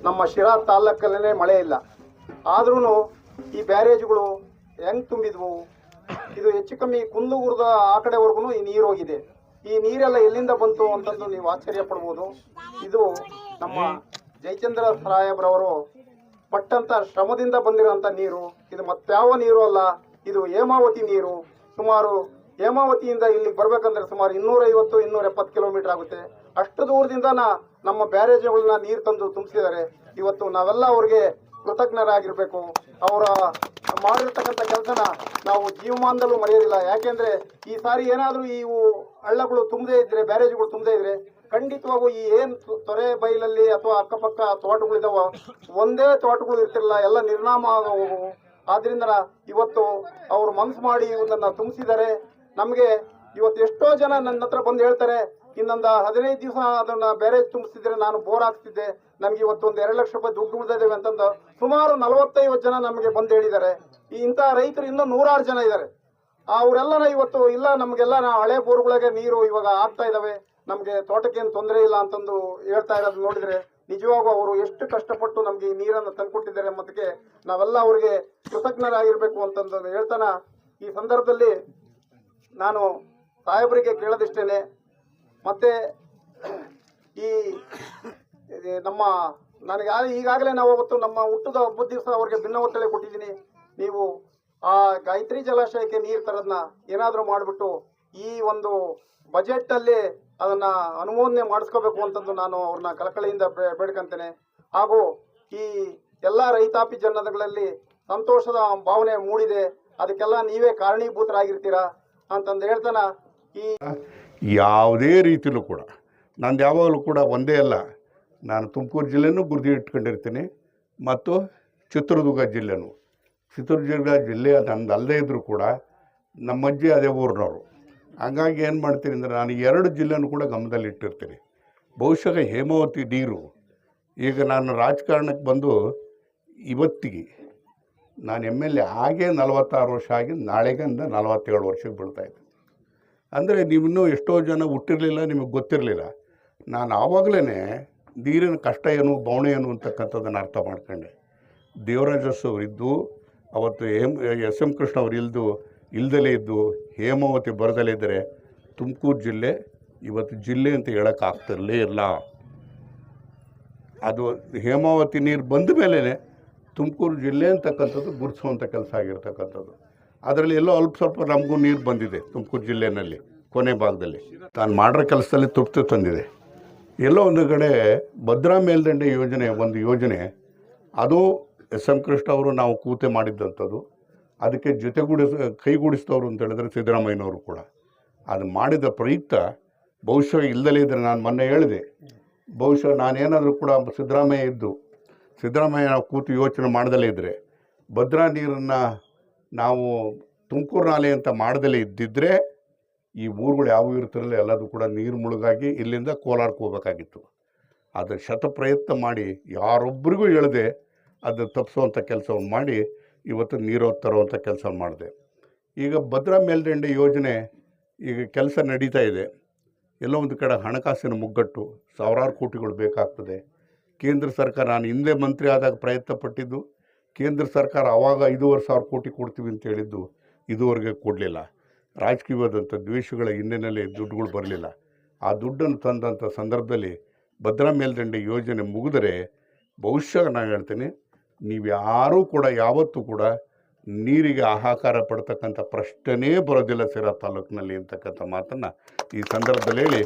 ನಮ್ಮ ಶಿರಾ ತಾಲೂಕಲ್ಲೇ ಮಳೆ ಇಲ್ಲ. ಆದ್ರೂ ಈ ಬ್ಯಾರೇಜ್ಗಳು ಹೆಂಗೆ ತುಂಬಿದ್ವು, ಇದು ಹೆಚ್ಚು ಕಮ್ಮಿ ಕುಂದೂರದ ಆ ಕಡೆವರೆಗೂ ಈ ನೀರು ಹೋಗಿದೆ. ಈ ನೀರೆಲ್ಲ ಎಲ್ಲಿಂದ ಬಂತು ಅಂತಂದು ನೀವು ಆಶ್ಚರ್ಯ ಪಡ್ಬೋದು. ಇದು ನಮ್ಮ ಜಯಚಂದ್ರ ಸಾಹೇಬ್ರವರು ಪಟ್ಟಂತ ಶ್ರಮದಿಂದ ಬಂದಿರೋಂಥ ನೀರು. ಇದು ಮತ್ತಾವ ನೀರು ಅಲ್ಲ, ಇದು ಹೇಮಾವತಿ ನೀರು. ಸುಮಾರು ಹೇಮಾವತಿಯಿಂದ ಇಲ್ಲಿಗೆ ಬರ್ಬೇಕಂದ್ರೆ ಸುಮಾರು 250-270 ಕಿಲೋಮೀಟರ್ ಆಗುತ್ತೆ. ಅಷ್ಟು ದೂರದಿಂದ ನಮ್ಮ ಬ್ಯಾರೇಜ್ಗಳನ್ನ ನೀರು ತಂದು ತುಂಬಿಸಿದ್ದಾರೆ. ಇವತ್ತು ನಾವೆಲ್ಲ ಅವ್ರಿಗೆ ಕೃತಜ್ಞರಾಗಿರ್ಬೇಕು. ಅವರ ಮಾಡಿರ್ತಕ್ಕಂಥ ಕೆಲಸನ ನಾವು ಜೀವಮಾನದಲ್ಲೂ ಮರೆಯೋದಿಲ್ಲ. ಯಾಕೆಂದ್ರೆ ಈ ಸಾರಿ ಏನಾದರೂ ಇವು ಹಳ್ಳಗಳು ತುಂಬದೇ ಇದ್ರೆ, ಬ್ಯಾರೇಜ್ಗಳು ತುಂಬದೇ ಇದ್ರೆ ಖಂಡಿತವಾಗೂ ಈ ಏನು ತೊರೆ ಬೈಲಲ್ಲಿ ಅಥವಾ ಅಕ್ಕಪಕ್ಕ ತೋಟಗಳಿದಾವ, ಒಂದೇ ತೋಟಗಳು ಇರ್ತಿರಲಿಲ್ಲ, ಎಲ್ಲ ನಿರ್ನಾಮ ಆಗೋವು. ಆದ್ರಿಂದ ಇವತ್ತು ಅವರು ಮನಸ್ಸು ಮಾಡಿ ಇವನ್ನ ತುಂಬಿಸಿದ್ದಾರೆ. ನಮಗೆ ಇವತ್ತು ಎಷ್ಟೋ ಜನ ನನ್ನ ಹತ್ರ ಬಂದು ಹೇಳ್ತಾರೆ, ಇನ್ನೊಂದು 15 ದಿವಸ ಅದನ್ನ ಬ್ಯಾರೇಜ್ ತುಂಬಿಸಿದ್ರೆ ನಾನು ಬೋರ್ ಹಾಕ್ತಿದ್ದೆ, ನಮ್ಗೆ ಇವತ್ತು ಒಂದು 2 ಲಕ್ಷ ರೂಪಾಯಿ ದುಡ್ಡು ಉಳಿದಿದ್ದೇವೆ ಅಂತಂದು ಸುಮಾರು 45 ಜನ ನಮಗೆ ಬಂದು ಹೇಳಿದ್ದಾರೆ. ಇಂಥ ರೈತರು ಇನ್ನೂ 106 ಜನ ಇದ್ದಾರೆ. ಅವರೆಲ್ಲನ ಇವತ್ತು ಇಲ್ಲ, ನಮಗೆಲ್ಲ ಹಳೆ ಬೋರ್ಗಳಿಗೆ ನೀರು ಇವಾಗ ಆಗ್ತಾ ಇದಾವೆ, ನಮಗೆ ತೋಟಕ್ಕೇನು ತೊಂದರೆ ಇಲ್ಲ ಅಂತಂದು ಹೇಳ್ತಾ ಇರೋದು ನೋಡಿದ್ರೆ ನಿಜವಾಗೂ ಅವರು ಎಷ್ಟು ಕಷ್ಟಪಟ್ಟು ನಮ್ಗೆ ಈ ನೀರನ್ನು ತಂದುಕೊಟ್ಟಿದ್ದಾರೆ ಅನ್ನೋದಕ್ಕೆ ನಾವೆಲ್ಲ ಅವ್ರಿಗೆ ಕೃತಜ್ಞರಾಗಿರ್ಬೇಕು ಅಂತಂದು ಹೇಳ್ತಾನ. ಈ ಸಂದರ್ಭದಲ್ಲಿ ನಾನು ಸಾಹೇಬರಿಗೆ ಕೇಳೋದಿಷ್ಟೇನೆ, ಮತ್ತೆ ಈ ನಮ್ಮ ನನಗೆ ಈಗಾಗಲೇ ನಾವು ಅವತ್ತು ನಮ್ಮ ಹುಟ್ಟದ ಹಬ್ಬದ ದಿವಸ ಅವ್ರಿಗೆ ಭಿನ್ನ ಒತ್ತಳೆ ಕೊಟ್ಟಿದ್ದೀನಿ. ನೀವು ಆ ಗಾಯತ್ರಿ ಜಲಾಶಯಕ್ಕೆ ನೀರು ತರೋದನ್ನ ಏನಾದರೂ ಮಾಡಿಬಿಟ್ಟು ಈ ಒಂದು ಬಜೆಟ್ ಅಲ್ಲಿ ಅದನ್ನ ಅನುಮೋದನೆ ಮಾಡಿಸ್ಕೋಬೇಕು ಅಂತಂದು ನಾನು ಅವ್ರನ್ನ ಕಳಕಳಿಯಿಂದ ಬೇಡ್ಕೊಂತೇನೆ. ಹಾಗೂ ಈ ಎಲ್ಲ ರೈತಾಪಿ ಜನಗಳಲ್ಲಿ ಸಂತೋಷದ ಭಾವನೆ ಮೂಡಿದೆ, ಅದಕ್ಕೆಲ್ಲ ನೀವೇ ಕಾರಣೀಭೂತರಾಗಿರ್ತೀರಾ ಅಂತಂದು ಹೇಳ್ತಾನ. ಈ ಯಾವುದೇ ರೀತಿಯಲ್ಲೂ ಕೂಡ ನಂದು ಯಾವಾಗಲೂ ಕೂಡ ಒಂದೇ ಅಲ್ಲ, ನಾನು ತುಮಕೂರು ಜಿಲ್ಲೆನೂ ಗುರುತು ಇಟ್ಕೊಂಡಿರ್ತೀನಿ ಮತ್ತು ಚಿತ್ರದುರ್ಗ ಜಿಲ್ಲೆನೂ. ಚಿತ್ರದುರ್ಗ ಜಿಲ್ಲೆ ನಂದು ಅಲ್ಲದೇ ಇದ್ದರೂ ಕೂಡ ನಮ್ಮ ಅಜ್ಜಿ ಅದೇ ಊರಿನವರು. ಹಾಗಾಗಿ ಏನು ಮಾಡ್ತೀನಿ ಅಂದರೆ ನಾನು 2 ಜಿಲ್ಲೆನೂ ಕೂಡ ಗಮನದಲ್ಲಿ ಇಟ್ಟಿರ್ತೀನಿ. ಬಹುಶಃ ಹೇಮಾವತಿ ನೀರು ಈಗ ನಾನು ರಾಜಕಾರಣಕ್ಕೆ ಬಂದು ಇವತ್ತಿಗೆ ನಾನು MLA ಆಗೇ 46 ವರ್ಷ ಆಗಿ ನಾಳೆಗಿಂದ 47 ವರ್ಷಕ್ಕೆ ಬೀಳ್ತಾಯಿದ್ದೆ. ಅಂದರೆ ನೀವಿನ್ನೂ ಎಷ್ಟೋ ಜನ ಹುಟ್ಟಿರಲಿಲ್ಲ, ನಿಮಗೆ ಗೊತ್ತಿರಲಿಲ್ಲ. ನಾನು ಆವಾಗಲೇ ನೀರಿನ ಕಷ್ಟ ಏನು, ಬವಣೆ ಏನು ಅಂತಕ್ಕಂಥದ್ದನ್ನು ಅರ್ಥ ಮಾಡ್ಕೊಂಡೆ. ದೇವರಾಜಸ್ ಅವರಿದ್ದು ಅವತ್ತು SM ಕೃಷ್ಣ ಅವರು ಇಲ್ದಲೇ ಇದ್ದು ಹೇಮಾವತಿ ಬರದಲ್ಲೇ ಇದ್ದರೆ ತುಮಕೂರು ಜಿಲ್ಲೆ ಇವತ್ತು ಜಿಲ್ಲೆ ಅಂತ ಹೇಳೋಕ್ಕಾಗ್ತಿರಲೇ ಇಲ್ಲ. ಅದು ಹೇಮಾವತಿ ನೀರು ಬಂದ ಮೇಲೆ ತುಮಕೂರು ಜಿಲ್ಲೆ ಅಂತಕ್ಕಂಥದ್ದು ಗುರುತಿಸುವಂಥ ಕೆಲಸ ಆಗಿರ್ತಕ್ಕಂಥದ್ದು. ಅದರಲ್ಲಿ ಎಲ್ಲೋ ಅಲ್ಪ ಸ್ವಲ್ಪ ನಮಗೂ ನೀರು ಬಂದಿದೆ ತುಮಕೂರು ಜಿಲ್ಲೆಯಲ್ಲಿ ಕೊನೆ ಭಾಗದಲ್ಲಿ. ತಾನು ಮಾಡಿರೋ ಕೆಲಸದಲ್ಲಿ ತೃಪ್ತಿ ತಂದಿದೆ. ಎಲ್ಲೋ ಒಂದು ಕಡೆ ಭದ್ರಾ ಮೇಲ್ದಂಡೆ ಯೋಜನೆ ಒಂದು ಯೋಜನೆ, ಅದು SM ಕೃಷ್ಣ ಅವರು ನಾವು ಕೂತೆ ಮಾಡಿದ್ದಂಥದ್ದು. ಅದಕ್ಕೆ ಕೈಗೂಡಿಸಿದವರು ಅಂತ ಹೇಳಿದ್ರೆ ಸಿದ್ದರಾಮಯ್ಯನವರು ಕೂಡ. ಅದು ಮಾಡಿದ ಪ್ರಯುಕ್ತ ಬಹುಶಃ ಇಲ್ಲದಲೇ ಇದ್ದರೆ, ನಾನು ಮೊನ್ನೆ ಹೇಳಿದೆ, ಬಹುಶಃ ನಾನೇನಾದರೂ ಕೂಡ ಸಿದ್ದರಾಮಯ್ಯ ನಾವು ಕೂತು ಯೋಚನೆ ಮಾಡ್ದಲೇ ಇದ್ದರೆ, ಭದ್ರಾ ನೀರನ್ನು ನಾವು ತುಮಕೂರು ನಾಲೆ ಅಂತ ಮಾಡ್ದಲೇ ಇದ್ದಿದ್ದರೆ ಈ ಊರುಗಳು ಯಾವುವು ಇರ್ತಿರಲಿಲ್ಲ, ಎಲ್ಲದೂ ಕೂಡ ನೀರು ಮುಳುಗಾಗಿ ಇಲ್ಲಿಂದ ಕೋಲಾರಕ್ಕೆ ಹೋಗಬೇಕಾಗಿತ್ತು. ಅದು ಶತಪ್ರಯತ್ನ ಮಾಡಿ ಯಾರೊಬ್ಬರಿಗೂ ಹೇಳದೆ ಅದು ತಪ್ಪಿಸುವಂಥ ಕೆಲಸವನ್ನು ಮಾಡಿ ಇವತ್ತು ನೀರು ತರುವಂಥ ಕೆಲಸ ಮಾಡಿದೆ. ಈಗ ಭದ್ರಾ ಮೇಲ್ದಂಡೆ ಯೋಜನೆ ಈಗ ಕೆಲಸ ನಡೀತಾ ಇದೆ. ಎಲ್ಲೋ ಒಂದು ಕಡೆ ಹಣಕಾಸಿನ ಮುಗ್ಗಟ್ಟು, ಸಾವಿರಾರು ಕೋಟಿಗಳು ಬೇಕಾಗ್ತದೆ. ಕೇಂದ್ರ ಸರ್ಕಾರ, ನಾನು ಹಿಂದೆ ಮಂತ್ರಿ ಆದಾಗ ಪ್ರಯತ್ನ ಪಟ್ಟಿದ್ದು, ಕೇಂದ್ರ ಸರ್ಕಾರ ಆವಾಗ 5,500 ಕೋಟಿ ಕೊಡ್ತೀವಿ ಅಂತ ಹೇಳಿದ್ದು ಇದುವರೆಗೆ ಕೊಡಲಿಲ್ಲ. ರಾಜಕೀಯವಾದಂಥ ದ್ವೇಷಗಳ ಹಿನ್ನೆಲೆಯಲ್ಲಿ ದುಡ್ಡುಗಳು ಬರಲಿಲ್ಲ. ಆ ದುಡ್ಡನ್ನು ತಂದಂಥ ಸಂದರ್ಭದಲ್ಲಿ ಭದ್ರಾ ಮೇಲ್ದಂಡೆ ಯೋಜನೆ ಮುಗಿದರೆ ಬಹುಶಃ ನಾನು ಹೇಳ್ತೀನಿ, ನೀವು ಯಾರೂ ಕೂಡ ಯಾವತ್ತೂ ಕೂಡ ನೀರಿಗೆ ಹಾಹಾಕಾರ ಪಡ್ತಕ್ಕಂಥ ಪ್ರಶ್ನೆನೇ ಬರೋದಿಲ್ಲ ಸಿರಾ ತಾಲೂಕಿನಲ್ಲಿ ಅಂತಕ್ಕಂಥ ಮಾತನ್ನು ಈ ಸಂದರ್ಭದಲ್ಲಿ ಹೇಳಿ